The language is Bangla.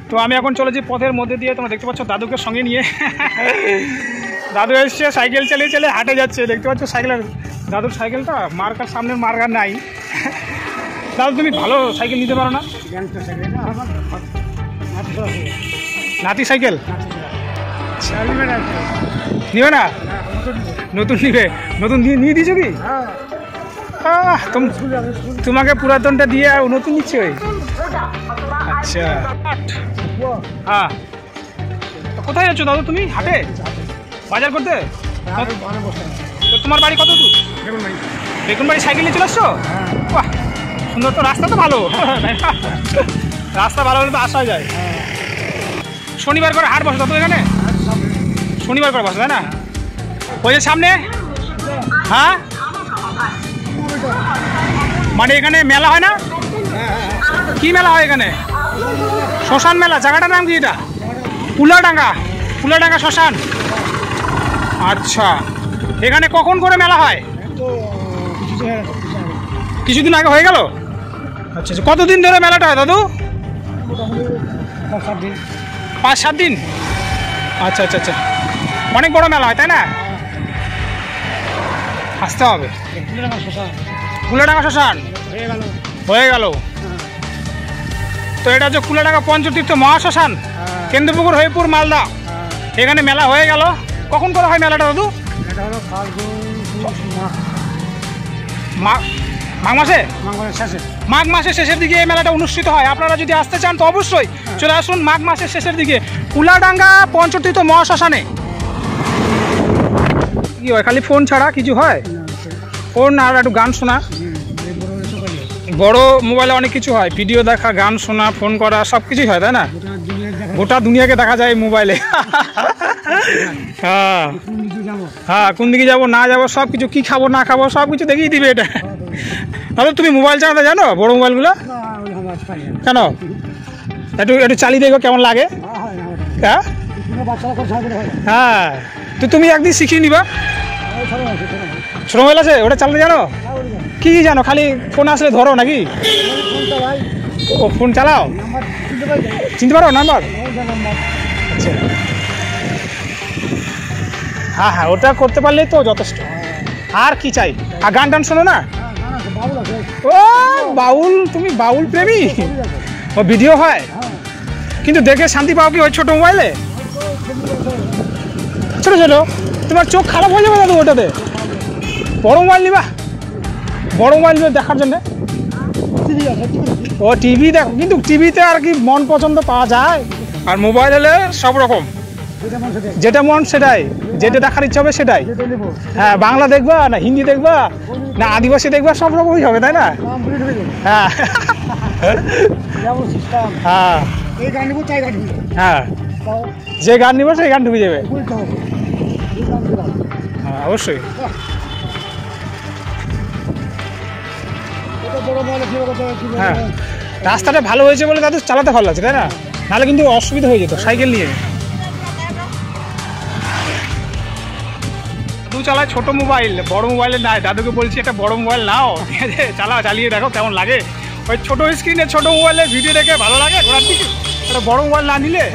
তো আমি এখন চলেছি পথের মধ্যে দিয়ে, তোমরা দেখতে পাচ্ছ দাদুকে সঙ্গে নিয়ে। দাদু এসছে সাইকেল চালিয়ে চালিয়ে হাঁটে যাচ্ছে, দেখতে পাচ্ছ সাইকেলের দাদুর সাইকেলটা মার্কার সামনের মার্কার নাই। দাদু তুমি ভালো সাইকেল নিতে পারো না? নাতি সাইকেল নিবে না? নতুন নিবে? নতুন নিয়ে দিয়েছো কি? তোমাকে পুরাতনটা দিয়ে আর নতুন নিচ্ছে ওই? আচ্ছা হ্যাঁ। কোথায় যাচ্ছ দাদু তুমি? হাটে বাজার করতে? তো তোমার বাড়ি কত দূর? বেগুন বাড়ি সাইকেল নিয়ে চলে আসছো? বাহ সুন্দর তো, রাস্তা তো ভালো। রাস্তা ভালো হলে তো আসা যায়। শনিবার করে হাট বসে তো এখানে? শনিবার করে বসে তাই না? ওই যে সামনে, হ্যাঁ মানে এখানে মেলা হয় না? কি মেলা হয় এখানে? শ্মশান মেলা। জায়গাটার নাম কি এটা? কুলাডাঙ্গা। কুলাডাঙ্গা শ্মশান। আচ্ছা এখানে কখন করে মেলা হয়? কিছুদিন আগে হয়ে গেল? আচ্ছা আচ্ছা। কতদিন ধরে মেলাটা হয় দাদু? 5-7 দিন। আচ্ছা আচ্ছা আচ্ছা। অনেক বড় মেলা হয় তাই না? আসতে হবে। কুলাডাঙ্গা শ্মশান হয়ে গেল। তো এটা হচ্ছে কুলাডাঙ্গা পঞ্চতীর্থ মহাশ্মশান, কেন্দ্রপুকুর, হরিপুর, মালদা। এখানে মেলা হয়ে গেল। কখন করে হয় মেলাটা দাদু? মাঘ মাসে? মাঘ মাসের শেষের দিকে এই মেলাটা অনুষ্ঠিত হয়। আপনারা যদি আসতে চান তো অবশ্যই চলে আসুন মাঘ মাসের শেষের দিকে কুলাডাঙ্গা পঞ্চতীর্থ মহাশ্মশানে। কি হয় খালি ফোন ছাড়া কিছু হয়? ফোন আর একটু গান শোনা। বড় মোবাইলে অনেক কিছু হয়, ভিডিও দেখা, গান শোনা, ফোন করা, সব কিছুই হয় তাই না? গোটা দুনিয়াকে দেখা যায় মোবাইলে। হ্যাঁ হ্যাঁ, কোন দিকে যাবো না যাবো সব কিছু, কি খাবো না খাবো সব কিছু দেখিয়ে দিবে এটা। দাদা তুমি মোবাইল চালাতে জানো? বড় মোবাইলগুলো কেন? একটু একটু চালিয়ে দেখো কেমন লাগে। হ্যাঁ হ্যাঁ, তো তুমি একদিন শিখিয়ে নিবা। ছোট মোবাইল আছে, ওটা চালাতে জানো? কি জানো? খালি ফোন আসলে ধরো নাকি? ও ফোন চালাও? চিনতে পারো নাম্বার? আচ্ছা হ্যাঁ হ্যাঁ, ওটা করতে পারলেই তো যথেষ্ট। আর কি চাই? আর গান টান শোনো না? ও বাউল, তুমি বাউল প্রেমী? ও ভিডিও হয় কিন্তু দেখে শান্তি পাও কি ওই ছোট মোবাইলে? ছোট ছোট, তোমার চোখ খারাপ হয়ে যাবে দাদু ওটাতে। বড় মোবাইল নিবা? বড় মোবাইল দেখার জন্য? ও টিভি দেখো, কিন্তু টিভিতে আর কি মন পছন্দ পাওয়া যায়, আর মোবাইল হলে সব রকম, যেটা মন সেটাই, যেটা দেখার ইচ্ছা হবে সেটাই। হ্যাঁ, বাংলা দেখবা না হিন্দি দেখবা না আদিবাসী দেখবা, সব রকমই হবে তাই না? হ্যাঁ হ্যাঁ হ্যাঁ, যে গান নিব সেই গান ঢুকে যাবে। হ্যাঁ অবশ্যই। হ্যাঁ, রাস্তাটা ভালো হয়েছে বলে দাদু চালাতে ভালো লাগছে তাই না? নাহলে কিন্তু অসুবিধা হয়ে যেত সাইকেল নিয়ে। দাদু চালায় ছোট মোবাইল, বড় মোবাইলে নাই। দাদুকে বলছি একটা বড় মোবাইল নাও, ঠিক আছে চালাও, চালিয়ে দেখো কেমন লাগে। ওই ছোট স্ক্রিনে ছোট মোবাইলে ভিডিও দেখে ভালো লাগে ঘোরার দিকে, একটা বড় মোবাইল না নিলে